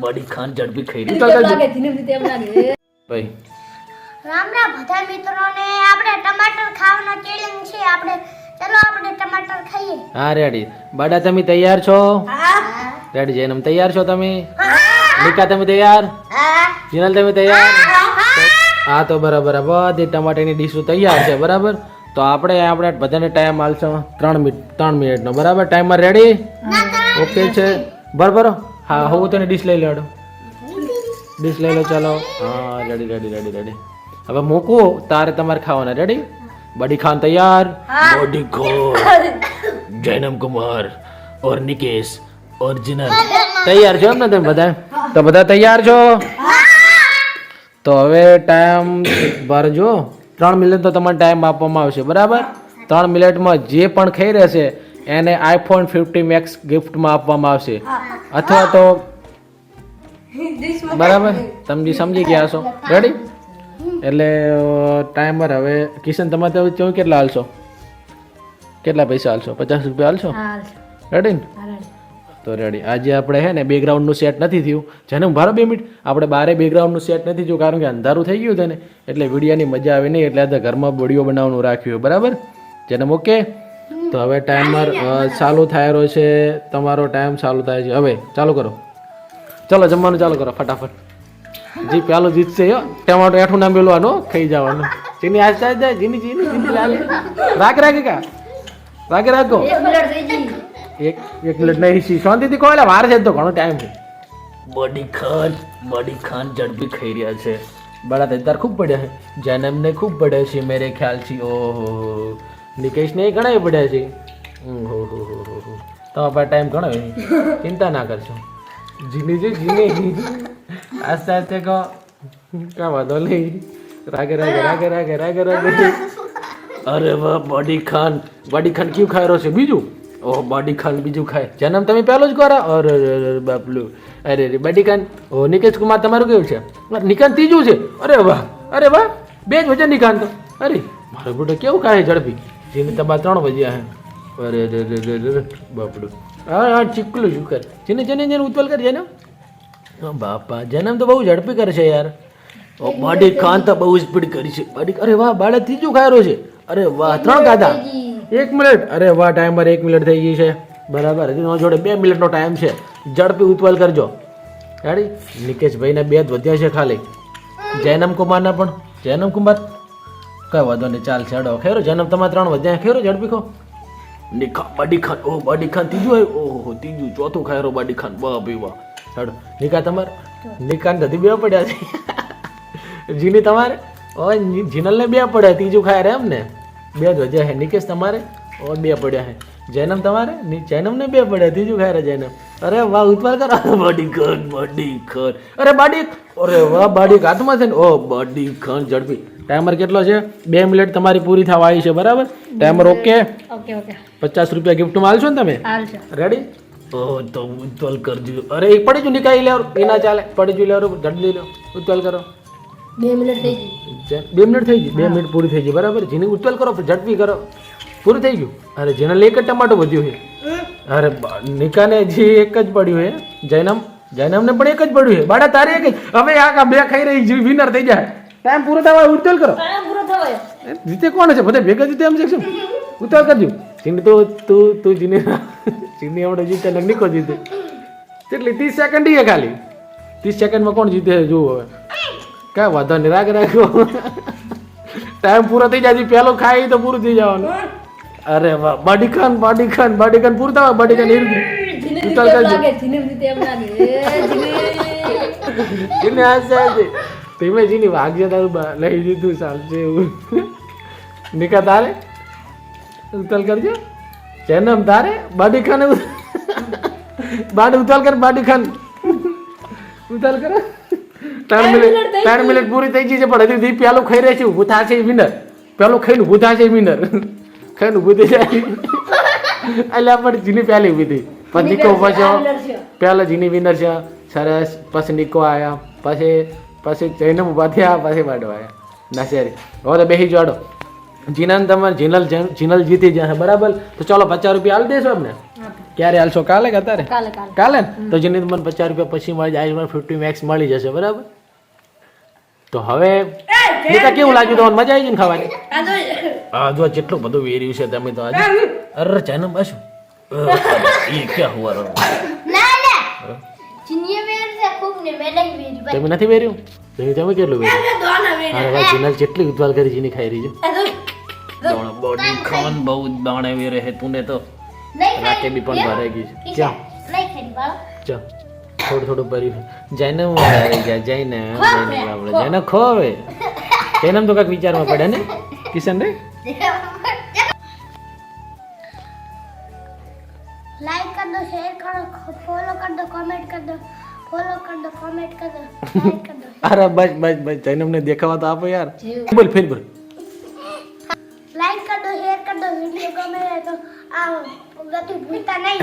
બડી ખાન ઝડપી ખાઈ રહી ભાઈ. રામ રામ બધા મિત્રોને આપણે ટમાટર ખાવાનો ચેલેન્જ છે. આપણે ટમાટર ખાઈએ. હા રેડી. બાડા તમે તૈયાર છો? હા રેડી. જૈનમ તૈયાર છો તમે? નિકા તમે તૈયાર? જીનલ તમે તૈયાર? હા તો બરાબર. બધી ટમાટરની ડીશો તૈયાર છે બરાબર. તો આપણે બધાને ટાઈમ આલશો 3 મિનિટનો બરાબર. Timer ready? ઓકે છે બરાબર. હા હું તને ડીશ લઈ લેડો. ડીશ લઈ લો ચાલો. હા રેડી. હવે મૂકું તારે તમારે ખાવાના. રેડી? બડી ખાન તૈયાર? બડી ખાન, જૈનમ કુમાર ઓર નિકેશ ઓર જીનલ તૈયાર છો એમ ને તમે બધા? તો બધા તૈયાર છો? તો હવે ટાઈમ ભરજો. 3 મિનિટ તો તમારે ટાઈમ આપવામાં આવશે બરાબર. 3 મિનિટમાં જે પણ ખાઈ રહેશે એને iPhone 15 Max ગિફ્ટમાં આપવામાં આવશે. અથવા તો બરાબર તમે સમજી ગયા છો. રેડી? એટલે ટાઈમર હવે કિશન તમારે તો કેટલા હાલશો? કેટલા પૈસા હાલશો? 50 રૂપિયા હાલશો? રેડી ને? તો રેડી. આજે આપણે હે ને બેકગ્રાઉન્ડનું સેટ નથી થયું. જેને ભારો 2 મિનિટ આપણે બારે બેકગ્રાઉન્ડનું સેટ નથી થયું કારણ કે અંધારું થઈ ગયું હતું ને એટલે વિડીયોની મજા આવે નહીં એટલે આજે ઘરમાં વિડીયો બનાવવાનું રાખ્યું બરાબર. જેને ઓકે. તો હવે ટાઈમર ચાલુ થાય રહ્યો છે. તમારો ટાઈમ ચાલુ થાય છે. હવે ચાલુ કરો. ચલો જમવાનું ચાલુ કરો ફટાફટ. જી પેલો જીતશે હો. ટમાટો એઠું ના મેળવાનું ખાઈ જવાનું. ચીની આજ જાય જીની લાગે રાખો. એક મિનિટ નહીં શાંતિથી કહો. વાર છે તો ઘણો ટાઈમ છે. બડી ખાન ઝડપી ખાઈ રહ્યા છે. બડા તૈયાર ખૂબ પડ્યા છે. જૈનમને ખૂબ પડ્યા છે મેરે ખ્યાલથી. ઓહો નિકેશને ઘણા પડ્યા છે. તમારા પાસે ટાઈમ ઘણો ચિંતા ના કરશો. જીની આસ્તે કહો. કા વાંધો નહીં. રાગે. અરે વાહ બડી ખાન ક્યું ખાઈ રહ્યો છે બીજું? ઓહ બડી ખાન બીજું ખાય. જન્મ તમે પહેલો જ કરો? અરે બાપલું. અરે બડી ખાન. ઓ નિકેશ કુમાર તમારું કેવું છે? નિકાન ત્રીજું છે. અરે વાહ 2 જ વજન નિકાન તો. અરે મારો બેટો કેવું ખાય ઝડપી. જેને તમારા 3 વજ્યા હે. અરે બાપડું. હા ચીકલું શું કર. જેને ઉત્પલ કર જેને. બાપા જન્મ તો બહુ ઝડપી કરે છે યાર. બડી ખાન તો બહુ સ્પીડ કરી છે. અરે વાહ બાળક ત્રીજું ખાયરો છે. અરે વાહ 3 ખાધા. 1 મિનિટ. અરે વાહ ટાઈમર 1 મિનિટ થઈ ગઈ છે બરાબર. હજી જોડે 2 મિનિટનો ટાઈમ છે. ઝડપી ઉત્પલ કરજો. રેડી? નિકેશભાઈના 2 જ વધ્યા છે ખાલી. જૈનમ કુમારના પણ. જૈનમ કુમાર કઈ વાંધો નહીં ચાલશે. હડો ખેરો. જૈનમ તમારે 3 વધ્યા. ખેરો ઝડપી ખો. બડી ખાન. ઓહ બડી ખાન ત્રીજું આવ્યું. ઓહો ત્રીજું ચોથું ખાયરો બડી ખાન. વાહ ભાઈ વાહ. હડો નિકા તમારે. નિકાન ધધી 2 પડ્યા છે. જીની તમારે. ઓ જીનલને 2 પડ્યા. ત્રીજું ખાય એમ ને 2 જ વધ્યા છે. નિકેશ તમારે 2 પડ્યા છે. જૈનમ તમારે. જૈનમને 2 પડ્યા. ત્રીજું ખાય જૈનમ. અરે વાહ ઉત્પાદ કરો. બડી ખાન. અરે વાહ બડી હાથમાં છે ને. ઓ બડી ખાન ઝડપી. ટાઈમર કેટલો છે? 2 મિનિટ તમારી પૂરી થવા આવી છે બરાબર. Timer okay. 50 રૂપિયા ગિફ્ટમાં હાલશો ને તમે? રેડી? ઓ તો ઉત્પલ કરજો. અરે એક પડી જો નિકાઈ લે. એના ચાલે. પડી જો લે જલ્દી લો. ઉત્પલ કરો. 2 મિનિટ થઈ ગઈ. 2 મિનિટ થઈ ગઈ. 2 મિનિટ પૂરી થઈ ગઈ બરાબર. જેને ઉત્પલ કરો ઝડપી કરો. પૂરું થઈ ગયું. અરે જેને એક જ ટમાટો વધ્યું છે. અરે નિકાને હજી એક જ પડ્યું છે. જૈનમને પણ એક જ પડ્યું છે. બાડા તારે એક જ. હવે આ 2 ખાઈ રહી વિનર થઈ જાય. ટાઈમ પૂરો થવા ઉત્તલ કરો. જીતે કોણ છે? બધા ભેગા જીતે એમ છે શું? ઉત્તલ કરજો. ચીની તો તું ચીની આપણે જીતે નિકો જીતે. કેટલી 30 સેકન્ડ છે ખાલી. 30 સેકન્ડમાં કોણ જીતે જોવું હવે. કાંઈ વાંધો નહીં. રાખો. ટાઈમ પૂરો થઈ જાય. પહેલો ખાઈ તો પૂરું થઈ જવાનું. અરે વાહ બડી ખાન પૂરું થવા. બડી ખાન ઉત્તલ કરજો. ચીની આ તમે જીની વાગ્ય તારું લઈ દીધું ચાલશે એવું. નિકા તારે ઉત્તલ કરજો. જૈનમ તારે. બડી ખાન ઉત્તલ કર. બડી ખાન ઉત્તલ કરે. 3 મિનિટ પૂરી થઈ ગઈ છે પણ હજી પેલું ખાઈ રહે છે. ઊભું થશે વિનર. પેલું ખાઈને ઊભું થશે વિનર. ખાઈને ઊભું થઈ જાય એટલે આપણે જીની પહેલી ઊભી થઈ. પછી નિકો ઉભા છે. પહેલા જીની વિનર છે. સરસ. પછી નિકો આવ્યા. પછી જૈનમ ઉભા થયા. પછી બાડો આવ્યા. ના શેરી. હવે તો બેસી જાડો. જીનલ જીનલ જીતી જશે બરાબર. તો ચાલો 50 રૂપિયા આપી દેશો અમને. ક્યારે હાલશો? કાલે કે અત્યારે? કાલે કાલે કાલે ને? તો જેની મને 50 રૂપિયા પછી મળી જાય, મને 50 મેક્સ મળી જશે, બરાબર? તો હવે નીકા કેવું લાગ્યું તમને? મજા આવી ગઈ ને ખાવાની? હા જો જેટલું બધું વેર્યું છે તમે તો આજે. અરે ચાઇના બાશું એ ક્યાં હુઆ રહો? ના ના ચીનીએ વેર છે ખૂબ ને મેડાઈ વેરી ભાઈ તમે નથી વેર્યું? તમે કેટલું વેર્યું? અરે ભાઈ ચિનલ જેટલી ઉજવાલ કરી જીની ખાઈ રહી છે. બોડી ખાન બહુ દાણે વેરે હે તુને તો. નહીં રાતે બી પણ ભરાઈ ગઈ છે. ક્યાં? નહીં ખાઈ બાળો ચા થોડું ભર્યું જઈને આવી ગયા જઈને આપણે જઈને ખોવે જઈને તો કાંઈક વિચારવા પડે ને કિશન રે. લાઈક कर दो शेयर करो फॉलो कर दो कमेंट कर दो फॉलो कर दो कमेंट कर दो लाइक कर दो અરે બસ જઈને અમને દેખાવા તો આપો યાર. બોલ ફેર બોલ. लाइक कर दो शेयर कर दो वीडियो गमे तो आ गति भूलता नहीं